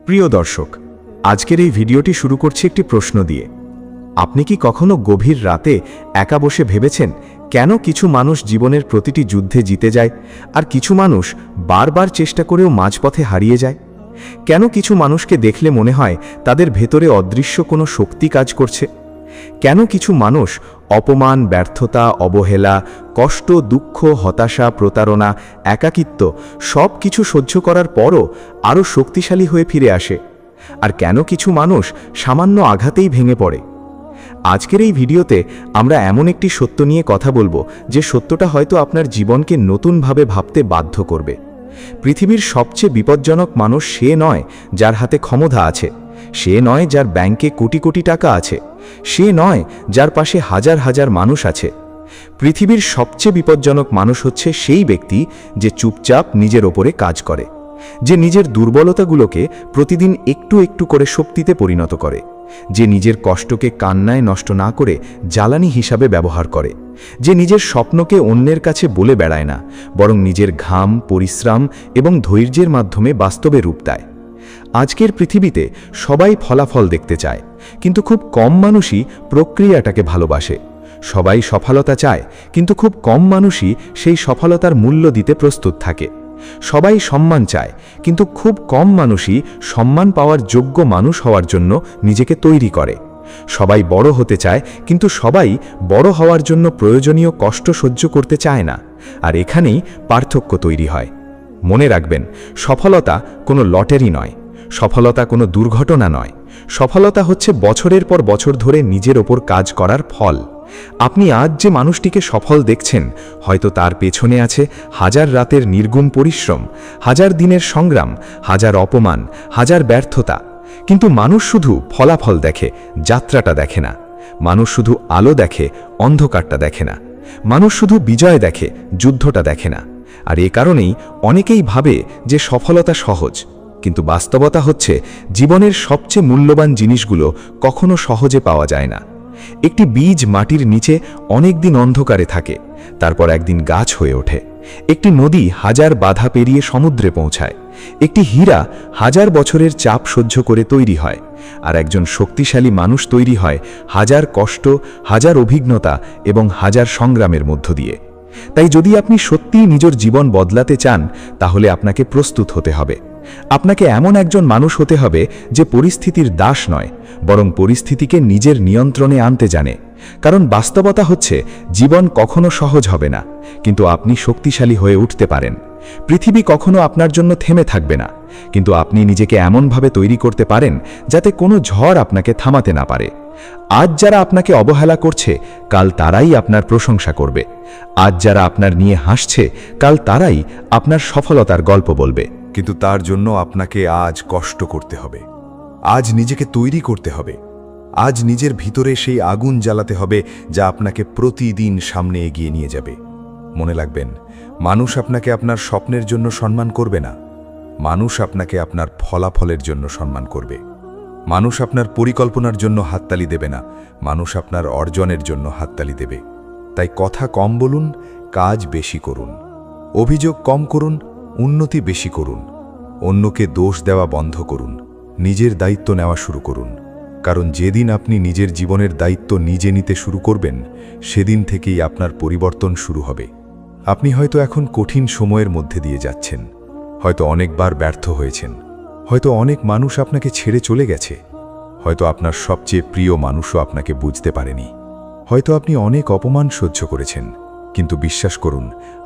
প্রিয় দর্শক, আজকের এই ভিডিওটি শুরু করছি একটি প্রশ্ন দিয়ে। আপনি কি কখনো গভীর রাতে একা বসে ভেবেছেন কেন কিছু মানুষ জীবনের প্রতিটি যুদ্ধে জিতে যায় আর কিছু মানুষ বারবার চেষ্টা করেও মাঝপথে হারিয়ে যায়? কেন কিছু মানুষকে দেখলে মনে হয় তাদের ভেতরে অদৃশ্য কোনো শক্তি কাজ করছে? কেন কিছু মানুষ অপমান, ব্যর্থতা, অবহেলা, কষ্ট, দুঃখ, হতাশা, প্রতারণা, একাকিত্ব সব কিছু সহ্য করার পরও আরও শক্তিশালী হয়ে ফিরে আসে? আর কেন কিছু মানুষ সামান্য আঘাতেই ভেঙে পড়ে? আজকের এই ভিডিওতে আমরা এমন একটি সত্য নিয়ে কথা বলবো যে সত্যটা হয়তো আপনার জীবনকে নতুনভাবে ভাবতে বাধ্য করবে। পৃথিবীর সবচেয়ে বিপজ্জনক মানুষ সে নয় যার হাতে ক্ষমতা আছে, সে নয় যার ব্যাংকে কোটি কোটি টাকা আছে, সে নয় যার পাশে হাজার হাজার মানুষ আছে। পৃথিবীর সবচেয়ে বিপজ্জনক মানুষ হচ্ছে সেই ব্যক্তি যে চুপচাপ নিজের ওপরে কাজ করে, যে নিজের দুর্বলতাগুলোকে প্রতিদিন একটু একটু করে শক্তিতে পরিণত করে, যে নিজের কষ্টকে কান্নায় নষ্ট না করে জ্বালানি হিসাবে ব্যবহার করে, যে নিজের স্বপ্নকে অন্যের কাছে বলে বেড়ায় না, বরং নিজের ঘাম, পরিশ্রম এবং ধৈর্যের মাধ্যমে বাস্তবে রূপ দেয়। আজকের পৃথিবীতে সবাই ফলাফল দেখতে চায়, কিন্তু খুব কম মানুষই প্রক্রিয়াটাকে ভালোবাসে। সবাই সফলতা চায়, কিন্তু খুব কম মানুষই সেই সফলতার মূল্য দিতে প্রস্তুত থাকে। সবাই সম্মান চায়, কিন্তু খুব কম মানুষই সম্মান পাওয়ার যোগ্য মানুষ হওয়ার জন্য নিজেকে তৈরি করে। সবাই বড় হতে চায়, কিন্তু সবাই বড় হওয়ার জন্য প্রয়োজনীয় কষ্ট সহ্য করতে চায় না। আর এখানেই পার্থক্য তৈরি হয়। মনে রাখবেন, সফলতা কোনো লটারি নয়, সফলতা কোনো দুর্ঘটনা নয়। সফলতা হচ্ছে বছরের পর বছর ধরে নিজের ওপর কাজ করার ফল। আপনি আজ যে মানুষটিকে সফল দেখছেন, হয়তো তার পেছনে আছে হাজার রাতের নির্গুণ পরিশ্রম, হাজার দিনের সংগ্রাম, হাজার অপমান, হাজার ব্যর্থতা। কিন্তু মানুষ শুধু ফলাফল দেখে, যাত্রাটা দেখে না। মানুষ শুধু আলো দেখে, অন্ধকারটা দেখে না। মানুষ শুধু বিজয় দেখে, যুদ্ধটা দেখে না। আর এ কারণেই অনেকেই ভাবে যে সফলতা সহজ, কিন্তু বাস্তবতা হচ্ছে জীবনের সবচেয়ে মূল্যবান জিনিসগুলো কখনো সহজে পাওয়া যায় না। একটি বীজ মাটির নিচে অনেক দিন অন্ধকারে থাকে, তারপর একদিন গাছ হয়ে ওঠে। একটি নদী হাজার বাধা পেরিয়ে সমুদ্রে পৌঁছায়। একটি হীরা হাজার বছরের চাপ সহ্য করে তৈরি হয়। আর একজন শক্তিশালী মানুষ তৈরি হয় হাজার কষ্ট, হাজার অভিজ্ঞতা এবং হাজার সংগ্রামের মধ্য দিয়ে। তাই যদি আপনি সত্যিই নিজের জীবন বদলাতে চান, তাহলে আপনাকে প্রস্তুত হতে হবে। আপনাকে এমন একজন মানুষ হতে হবে যে পরিস্থিতির দাস নয়, বরং পরিস্থিতিকে নিজের নিয়ন্ত্রণে আনতে জানে। কারণ বাস্তবতা হচ্ছে জীবন কখনো সহজ হবে না, কিন্তু আপনি শক্তিশালী হয়ে উঠতে পারেন। পৃথিবী কখনো আপনার জন্য থেমে থাকবে না, কিন্তু আপনি নিজেকে এমনভাবে তৈরি করতে পারেন যাতে কোনো ঝড় আপনাকে থামাতে না পারে। আজ যারা আপনাকে অবহেলা করছে, কাল তারাই আপনার প্রশংসা করবে। আজ যারা আপনার নিয়ে হাসছে, কাল তারাই আপনার সফলতার গল্প বলবে। কিন্তু তার জন্য আপনাকে আজ কষ্ট করতে হবে, আজ নিজেকে তৈরি করতে হবে, আজ নিজের ভিতরে সেই আগুন জ্বালাতে হবে যা আপনাকে প্রতিদিন সামনে এগিয়ে নিয়ে যাবে। মনে রাখবেন, মানুষ আপনাকে আপনার স্বপ্নের জন্য সম্মান করবে না, মানুষ আপনাকে আপনার ফলাফলের জন্য সম্মান করবে। মানুষ আপনার পরিকল্পনার জন্য হাততালি দেবে না, মানুষ আপনার অর্জনের জন্য হাততালি দেবে। তাই কথা কম বলুন, কাজ বেশি করুন, অভিযোগ কম করুন, উন্নতি বেশি করুন। অন্যকে দোষ দেওয়া বন্ধ করুন, নিজের দায়িত্ব নেওয়া শুরু করুন। কারণ যেদিন আপনি নিজের জীবনের দায়িত্ব নিজে নিতে শুরু করবেন, সেদিন থেকেই আপনার পরিবর্তন শুরু হবে। আপনি হয়তো এখন কঠিন সময়ের মধ্যে দিয়ে যাচ্ছেন, হয়তো অনেকবার ব্যর্থ হয়েছেন, হয়তো অনেক মানুষ আপনাকে ছেড়ে চলে গেছে, হয়তো আপনার সবচেয়ে প্রিয় মানুষও আপনাকে বুঝতে পারেনি, হয়তো আপনি অনেক অপমান সহ্য করেছেন। কিন্তু বিশ্বাস করুন,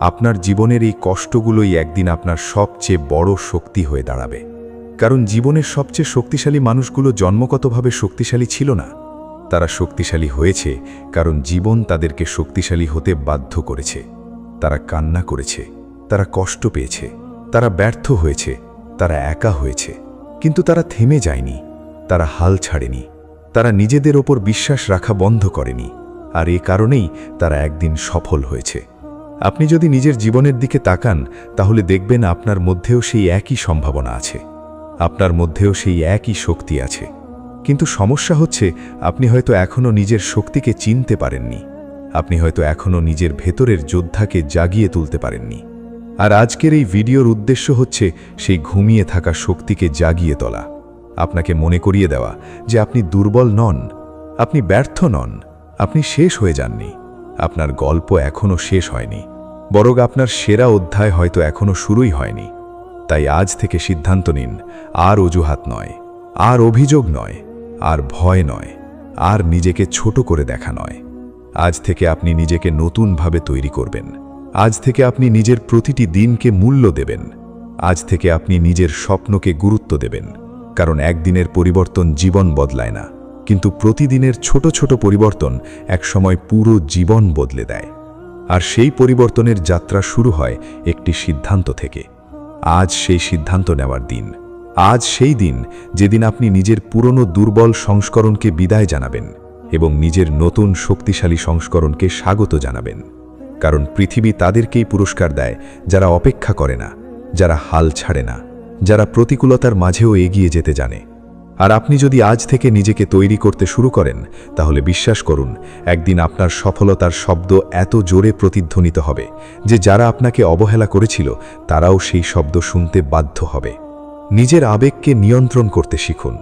আপনার জীবনের এই কষ্টগুলোই একদিন আপনার সবচেয়ে বড় শক্তি হয়ে দাঁড়াবে। কারণ জীবনের সবচেয়ে শক্তিশালী মানুষগুলো জন্মগতভাবে শক্তিশালী ছিল না, তারা শক্তিশালী হয়েছে কারণ জীবন তাদেরকে শক্তিশালী হতে বাধ্য করেছে। তারা কান্না করেছে, তারা কষ্ট পেয়েছে, তারা ব্যর্থ হয়েছে, তারা একা হয়েছে, কিন্তু তারা থেমে যায়নি, তারা হাল ছাড়েনি, তারা নিজেদের ওপর বিশ্বাস রাখা বন্ধ করেনি। আর এ কারণেই তারা একদিন সফল হয়েছে। আপনি যদি নিজের জীবনের দিকে তাকান, তাহলে দেখবেন আপনার মধ্যেও সেই একই সম্ভাবনা আছে, আপনার মধ্যেও সেই একই শক্তি আছে। কিন্তু সমস্যা হচ্ছে, আপনি হয়তো এখনও নিজের শক্তিকে চিনতে পারেননি, আপনি হয়তো এখনও নিজের ভেতরের যোদ্ধাকে জাগিয়ে তুলতে পারেননি। আর আজকের এই ভিডিওর উদ্দেশ্য হচ্ছে সেই ঘুমিয়ে থাকা শক্তিকে জাগিয়ে তোলা। আপনাকে মনে করিয়ে দেওয়া যে আপনি দুর্বল নন, আপনি ব্যর্থ নন, আপনি শেষ হয়ে যাননি। আপনার গল্প এখনও শেষ হয়নি, বরং আপনার সেরা অধ্যায় হয়তো এখনও শুরুই হয়নি। তাই আজ থেকে সিদ্ধান্ত নিন, আর অজুহাত নয়, আর অভিযোগ নয়, আর ভয় নয়, আর নিজেকে ছোট করে দেখা নয়। আজ থেকে আপনি নিজেকে নতুনভাবে তৈরি করবেন। আজ থেকে আপনি নিজের প্রতিটি দিনকে মূল্য দেবেন। আজ থেকে আপনি নিজের স্বপ্নকে গুরুত্ব দেবেন। কারণ একদিনের পরিবর্তন জীবন বদলায় না, কিন্তু প্রতিদিনের ছোট ছোট পরিবর্তন একসময় পুরো জীবন বদলে দেয়। আর সেই পরিবর্তনের যাত্রা শুরু হয় একটি সিদ্ধান্ত থেকে। আজ সেই সিদ্ধান্ত নেওয়ার দিন। আজ সেই দিন যেদিন আপনি নিজের পুরনো দুর্বল সংস্করণকে বিদায় জানাবেন এবং নিজের নতুন শক্তিশালী সংস্করণকে স্বাগত জানাবেন। কারণ পৃথিবী তাদেরকেই পুরস্কার দেয় যারা অপেক্ষা করে না, যারা হাল ছাড়ে না, যারা প্রতিকূলতার মাঝেও এগিয়ে যেতে জানে। আর আপনি যদি আজ থেকে নিজেকে তৈরি করতে শুরু করেন, তাহলে বিশ্বাস করুন, একদিন আপনার সফলতার শব্দ এত জোরে প্রতিধ্বনিত হবে যে যারা আপনাকে অবহেলা করেছিল তারাও সেই শব্দ শুনতে বাধ্য হবে। নিজের আবেগকে নিয়ন্ত্রণ করতে শিখুন।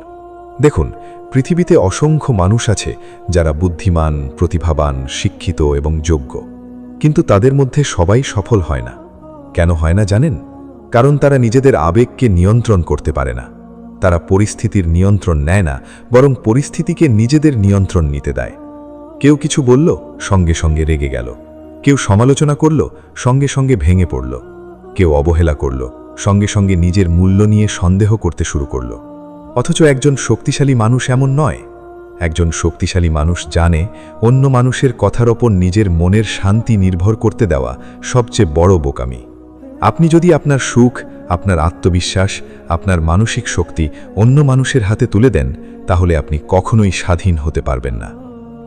দেখুন, পৃথিবীতে অসংখ্য মানুষ আছে যারা বুদ্ধিমান, প্রতিভাবান, শিক্ষিত এবং যোগ্য, কিন্তু তাদের মধ্যে সবাই সফল হয় না। কেন হয় না জানেন? কারণ তারা নিজেদের আবেগকে নিয়ন্ত্রণ করতে পারে না। তারা পরিস্থিতির নিয়ন্ত্রণ নেয় না, বরং পরিস্থিতিকে নিজেদের নিয়ন্ত্রণ নিতে দেয়। কেউ কিছু বলল, সঙ্গে সঙ্গে রেগে গেল। কেউ সমালোচনা করল, সঙ্গে সঙ্গে ভেঙে পড়ল। কেউ অবহেলা করল, সঙ্গে সঙ্গে নিজের মূল্য নিয়ে সন্দেহ করতে শুরু করল। অথচ একজন শক্তিশালী মানুষ এমন নয়। একজন শক্তিশালী মানুষ জানে অন্য মানুষের কথার ওপর নিজের মনের শান্তি নির্ভর করতে দেওয়া সবচেয়ে বড় বোকামি। আপনি যদি আপনার সুখ, আপনার আত্মবিশ্বাস, আপনার মানসিক শক্তি অন্য মানুষের হাতে তুলে দেন, তাহলে আপনি কখনোই স্বাধীন হতে পারবেন না।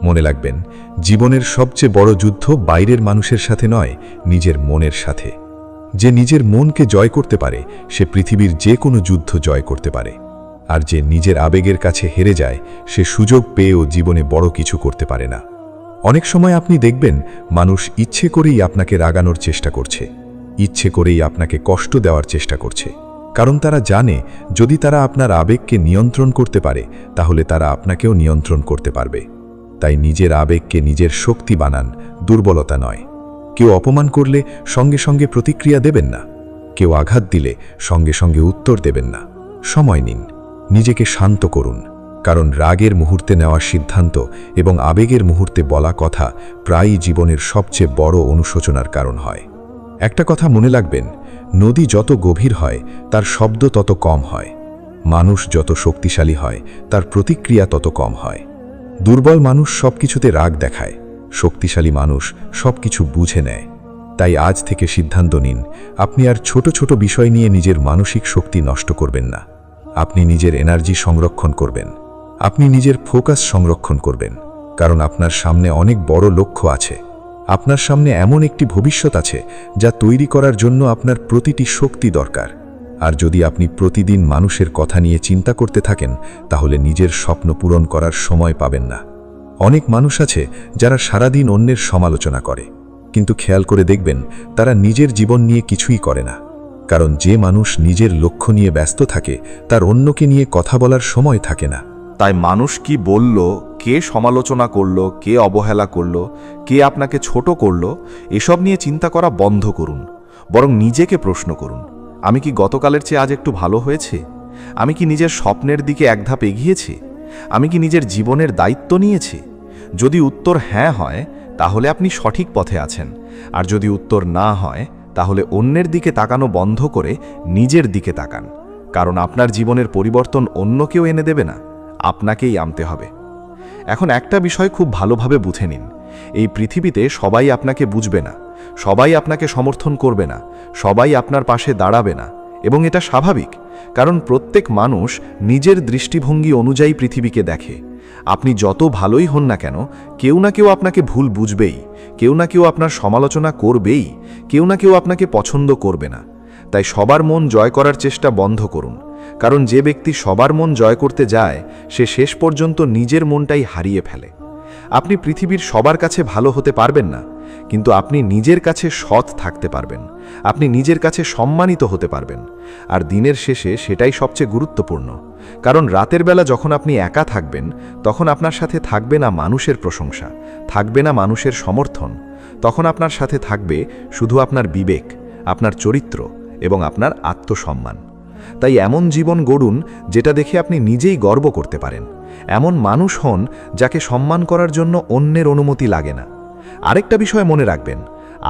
মনে রাখবেন, জীবনের সবচেয়ে বড় যুদ্ধ বাইরের মানুষের সাথে নয়, নিজের মনের সাথে। যে নিজের মনকে জয় করতে পারে, সে পৃথিবীর যে কোনো যুদ্ধ জয় করতে পারে। আর যে নিজের আবেগের কাছে হেরে যায়, সে সুযোগ পেয়েও জীবনে বড় কিছু করতে পারে না। অনেক সময় আপনি দেখবেন, মানুষ ইচ্ছে করেই আপনাকে রাগানোর চেষ্টা করছে, ইচ্ছে করেই আপনাকে কষ্ট দেওয়ার চেষ্টা করছে। কারণ তারা জানে, যদি তারা আপনার আবেগকে নিয়ন্ত্রণ করতে পারে, তাহলে তারা আপনাকেও নিয়ন্ত্রণ করতে পারবে। তাই নিজের আবেগকে নিজের শক্তি বানান, দুর্বলতা নয়। কেউ অপমান করলে সঙ্গে সঙ্গে প্রতিক্রিয়া দেবেন না। কেউ আঘাত দিলে সঙ্গে সঙ্গে উত্তর দেবেন না। সময় নিন, নিজেকে শান্ত করুন। কারণ রাগের মুহূর্তে নেওয়া সিদ্ধান্ত এবং আবেগের মুহূর্তে বলা কথা প্রায়ই জীবনের সবচেয়ে বড় অনুশোচনার কারণ হয়। একটা কথা মনে রাখবেন, নদী যত গভীর হয় তার শব্দ তত কম হয়। মানুষ যত শক্তিশালী হয় তার প্রতিক্রিয়া তত কম হয়। দুর্বল মানুষ সবকিছুতে রাগ দেখায়, শক্তিশালী মানুষ সবকিছু বুঝে নেয়। তাই আজ থেকে সিদ্ধান্ত নিন, আপনি আর ছোট ছোট বিষয় নিয়ে নিজের মানসিক শক্তি নষ্ট করবেন না। আপনি নিজের এনার্জি সংরক্ষণ করবেন, আপনি নিজের ফোকাস সংরক্ষণ করবেন। কারণ আপনার সামনে অনেক বড় লক্ষ্য আছে। আপনার সামনে এমন একটি ভবিষ্যৎ আছে যা তৈরি করার জন্য আপনার প্রতিটি শক্তি দরকার। আর যদি আপনি প্রতিদিন মানুষের কথা নিয়ে চিন্তা করতে থাকেন, তাহলে নিজের স্বপ্ন পূরণ করার সময় পাবেন না। অনেক মানুষ আছে যারা সারাদিন অন্যের সমালোচনা করে, কিন্তু খেয়াল করে দেখবেন তারা নিজের জীবন নিয়ে কিছুই করে না। কারণ যে মানুষ নিজের লক্ষ্য নিয়ে ব্যস্ত থাকে, তার অন্যকে নিয়ে কথা বলার সময় থাকে না। তাই মানুষ কি বলল, কে সমালোচনা করল, কে অবহেলা করল, কে আপনাকে ছোট করল, এসব নিয়ে চিন্তা করা বন্ধ করুন। বরং নিজেকে প্রশ্ন করুন, আমি কি গতকালের চেয়ে আজ একটু ভালো হয়েছে? আমি কি নিজের স্বপ্নের দিকে এক ধাপ এগিয়েছি? আমি কি নিজের জীবনের দায়িত্ব নিয়েছি? যদি উত্তর হ্যাঁ হয়, তাহলে আপনি সঠিক পথে আছেন। আর যদি উত্তর না হয়, তাহলে অন্যের দিকে তাকানো বন্ধ করে নিজের দিকে তাকান। কারণ আপনার জীবনের পরিবর্তন অন্য কেউ এনে দেবে না, আপনাকেই আনতে হবে। এখন একটা বিষয় খুব ভালোভাবে বুঝে নিন, এই পৃথিবীতে সবাই আপনাকে বুঝবে না, সবাই আপনাকে সমর্থন করবে না, সবাই আপনার পাশে দাঁড়াবে না। এবং এটা স্বাভাবিক, কারণ প্রত্যেক মানুষ নিজের দৃষ্টিভঙ্গি অনুযায়ী পৃথিবীকে দেখে। আপনি যত ভালোই হন না কেন, কেউ না কেউ আপনাকে ভুল বুঝবেই, কেউ না কেউ আপনার সমালোচনা করবেই, কেউ না কেউ আপনাকে পছন্দ করবে না। তাই সবার মন জয় করার চেষ্টা বন্ধ করুন। কারণ যে ব্যক্তি সবার মন জয় করতে যায়, সে শেষ পর্যন্ত নিজের মনটাই হারিয়ে ফেলে। আপনি পৃথিবীর সবার কাছে ভালো হতে পারবেন না, কিন্তু আপনি নিজের কাছে সৎ থাকতে পারবেন, আপনি নিজের কাছে সম্মানিত হতে পারবেন। আর দিনের শেষে সেটাই সবচেয়ে গুরুত্বপূর্ণ। কারণ রাতের বেলা যখন আপনি একা থাকবেন, তখন আপনার সাথে থাকবে না মানুষের প্রশংসা, থাকবে না মানুষের সমর্থন, তখন আপনার সাথে থাকবে শুধু আপনার বিবেক, আপনার চরিত্র এবং আপনার আত্মসম্মান। তাই এমন জীবন গড়ুন যেটা দেখে আপনি নিজেই গর্ব করতে পারেন। এমন মানুষ হন যাকে সম্মান করার জন্য অন্যের অনুমতি লাগে না। আরেকটা বিষয় মনে রাখবেন,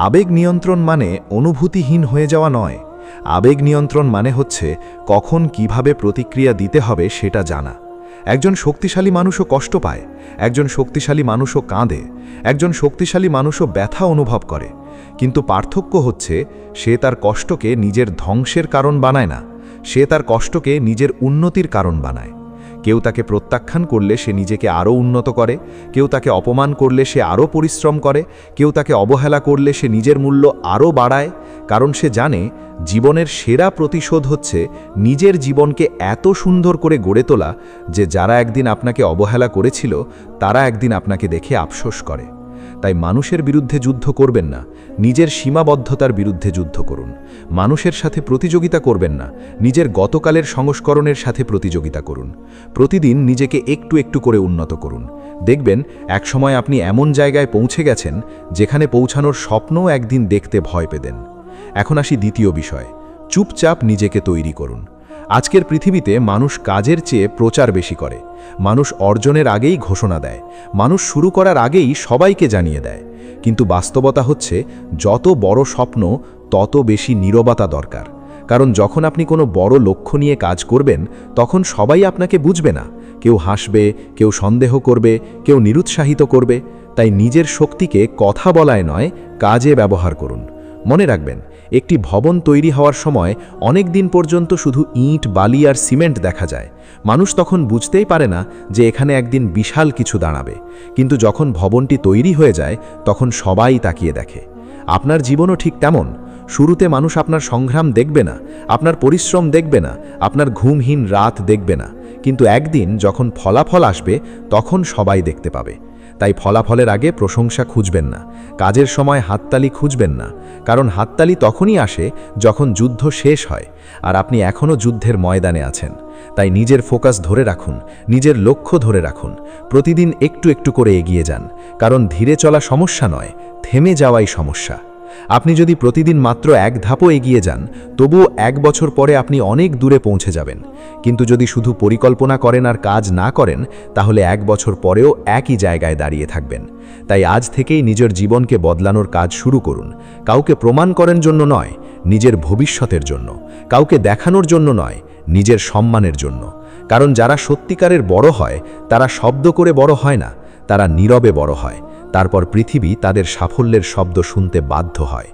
আবেগ নিয়ন্ত্রণ মানে অনুভূতিহীন হয়ে যাওয়া নয়। আবেগ নিয়ন্ত্রণ মানে হচ্ছে কখন কিভাবে প্রতিক্রিয়া দিতে হবে সেটা জানা। একজন শক্তিশালী মানুষও কষ্ট পায়, একজন শক্তিশালী মানুষও কাঁদে, একজন শক্তিশালী মানুষও ব্যথা অনুভব করে। কিন্তু পার্থক্য হচ্ছে সে তার কষ্টকে নিজের ধ্বংসের কারণ বানায় না, সে তার কষ্টকে নিজের উন্নতির কারণ বানায়। কেউ তাকে প্রত্যাখ্যান করলে সে নিজেকে আরও উন্নত করে, কেউ তাকে অপমান করলে সে আরও পরিশ্রম করে, কেউ তাকে অবহেলা করলে সে নিজের মূল্য আরও বাড়ায়। কারণ সে জানে জীবনের সেরা প্রতিশোধ হচ্ছে নিজের জীবনকে এত সুন্দর করে গড়ে তোলা যে যারা একদিন আপনাকে অবহেলা করেছিল তারা একদিন আপনাকে দেখে আফসোস করে। তাই মানুষের বিরুদ্ধে যুদ্ধ করবেন না, নিজের সীমাবদ্ধতার বিরুদ্ধে যুদ্ধ করুন। মানুষের সাথে প্রতিযোগিতা করবেন না, নিজের গতকালের সংস্করণের সাথে প্রতিযোগিতা করুন। প্রতিদিন নিজেকে একটু একটু করে উন্নত করুন। দেখবেন একসময় আপনি এমন জায়গায় পৌঁছে গেছেন যেখানে পৌঁছানোর স্বপ্নও একদিন দেখতে ভয় পেতেন। এখন আসি দ্বিতীয় বিষয়, চুপচাপ নিজেকে তৈরি করুন। আজকের পৃথিবীতে মানুষ কাজের চেয়ে প্রচার বেশি করে। মানুষ অর্জনের আগেই ঘোষণা দেয়, মানুষ শুরু করার আগেই সবাইকে জানিয়ে দেয়। কিন্তু বাস্তবতা হচ্ছে যত বড় স্বপ্ন তত বেশি নীরবতা দরকার। কারণ যখন আপনি কোনো বড় লক্ষ্য নিয়ে কাজ করবেন তখন সবাই আপনাকে বুঝবে না। কেউ হাসবে, কেউ সন্দেহ করবে, কেউ নিরুৎসাহিত করবে। তাই নিজের শক্তিকে কথা বলায় নয়, কাজে ব্যবহার করুন। মনে রাখবেন, একটি ভবন তৈরি হওয়ার সময় অনেক দিন পর্যন্ত শুধু ইট, বালি আর সিমেন্ট দেখা যায়। মানুষ তখন বুঝতেই পারে না যে এখানে একদিন বিশাল কিছু দাঁড়াবে। কিন্তু যখন ভবনটি তৈরি হয়ে যায় তখন সবাই তাকিয়ে দেখে। আপনার জীবনও ঠিক তেমন। শুরুতে মানুষ আপনার সংগ্রাম দেখবে না, আপনার পরিশ্রম দেখবে না, আপনার ঘুমহীন রাত দেখবে না। কিন্তু একদিন যখন ফলাফল আসবে তখন সবাই দেখতে পাবে। তাই ফলাফলের আগে প্রশংসা খুঁজবেন না, কাজের সময় হাততালি খুঁজবেন না। কারণ হাততালি তখনই আসে যখন যুদ্ধ শেষ হয়, আর আপনি এখনও যুদ্ধের ময়দানে আছেন। তাই নিজের ফোকাস ধরে রাখুন, নিজের লক্ষ্য ধরে রাখুন। প্রতিদিন একটু একটু করে এগিয়ে যান। কারণ ধীরে চলা সমস্যা নয়, থেমে যাওয়াই সমস্যা। আপনি যদি প্রতিদিন মাত্র এক ধাপও এগিয়ে যান তবুও 1 বছর পরে আপনি অনেক দূরে পৌঁছে যাবেন। কিন্তু যদি শুধু পরিকল্পনা করেন আর কাজ না করেন তাহলে 1 বছর পরেও একই জায়গায় দাঁড়িয়ে থাকবেন। তাই আজ থেকেই নিজের জীবনকে বদলানোর কাজ শুরু করুন। কাউকে প্রমাণ করার জন্য নয়, নিজের ভবিষ্যতের জন্য। কাউকে দেখানোর জন্য নয়, নিজের সম্মানের জন্য। কারণ যারা সত্যিকারের বড় হয় তারা শব্দ করে বড় হয় না, তারা নীরবে বড় হয়। তারপর পৃথিবী তাদের সাফল্যের শব্দ শুনতে বাধ্য হয়।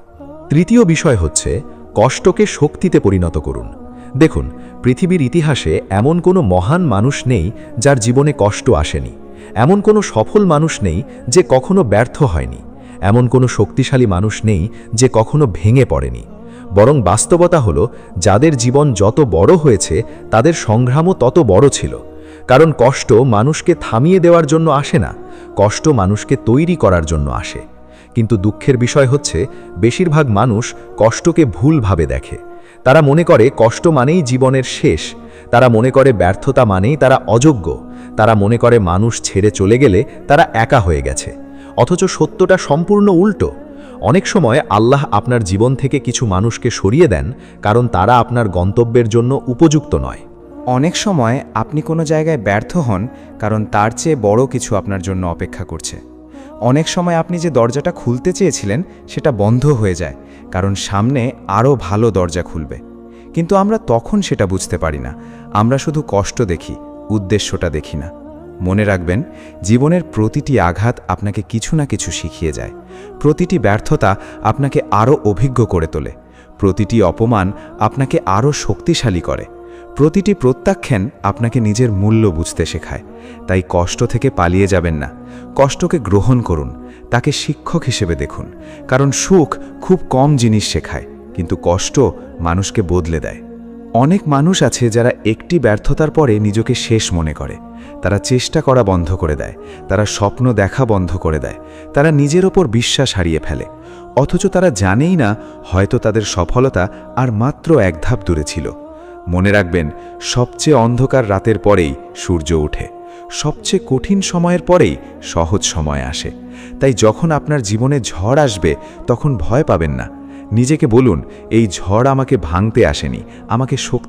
তৃতীয় বিষয় হচ্ছে কষ্টকে শক্তিতে পরিণত করুন। দেখুন, পৃথিবীর ইতিহাসে এমন কোনো মহান মানুষ নেই যার জীবনে কষ্ট আসেনি। এমন কোনো সফল মানুষ নেই যে কখনো ব্যর্থ হয়নি। এমন কোনো শক্তিশালী মানুষ নেই যে কখনো ভেঙে পড়েনি। বরং বাস্তবতা হলো যাদের জীবন যত বড় হয়েছে তাদের সংগ্রামও তত বড় ছিল। কারণ কষ্ট মানুষকে থামিয়ে দেওয়ার জন্য আসে না, কষ্ট মানুষকে তৈরি করার জন্য আসে। কিন্তু দুঃখের বিষয় হচ্ছে বেশিরভাগ মানুষ কষ্টকে ভুলভাবে দেখে। তারা মনে করে কষ্ট মানেই জীবনের শেষ। তারা মনে করে ব্যর্থতা মানেই তারা অযোগ্য। তারা মনে করে মানুষ ছেড়ে চলে গেলে তারা একা হয়ে গেছে। অথচ সত্যটা সম্পূর্ণ উল্টো। অনেক সময় আল্লাহ আপনার জীবন থেকে কিছু মানুষকে সরিয়ে দেন কারণ তারা আপনার গন্তব্যের জন্য উপযুক্ত নয়। অনেক সময় আপনি কোনো জায়গায় ব্যর্থ হন কারণ তার চেয়ে বড় কিছু আপনার জন্য অপেক্ষা করছে। অনেক সময় আপনি যে দরজাটা খুলতে চেয়েছিলেন সেটা বন্ধ হয়ে যায় কারণ সামনে আরও ভালো দরজা খুলবে। কিন্তু আমরা তখন সেটা বুঝতে পারি না। আমরা শুধু কষ্ট দেখি, উদ্দেশ্যটা দেখি না। মনে রাখবেন, জীবনের প্রতিটি আঘাত আপনাকে কিছু না কিছু শিখিয়ে যায়। প্রতিটি ব্যর্থতা আপনাকে আরও অভিজ্ঞ করে তোলে। প্রতিটি অপমান আপনাকে আরও শক্তিশালী করে। প্রতিটি প্রত্যাখ্যান আপনাকে নিজের মূল্য বুঝতে শেখায়। তাই কষ্ট থেকে পালিয়ে যাবেন না, কষ্টকে গ্রহণ করুন, তাকে শিক্ষক হিসেবে দেখুন। কারণ সুখ খুব কম জিনিস শেখায়, কিন্তু কষ্ট মানুষকে বদলে দেয়। অনেক মানুষ আছে যারা একটি ব্যর্থতার পরে নিজেকে শেষ মনে করে। তারা চেষ্টা করা বন্ধ করে দেয়, তারা স্বপ্ন দেখা বন্ধ করে দেয়, তারা নিজের ওপর বিশ্বাস হারিয়ে ফেলে। অথচ তারা জানেই না হয়তো তাদের সফলতা আর মাত্র 1 ধাপ দূরে ছিল। মনে রাখবেন, সবচেয়ে অন্ধকার রাতের পরেই সূর্য ওঠে, সবচেয়ে কঠিন সময়ের পরেই সহজ সময় আসে। তাই যখন আপনার জীবনে ঝড় আসবে তখন ভয় পাবেন না। নিজেকে বলুন, এই ঝড় আমাকে ভাঙতে আসেনি, আমাকে শক্তি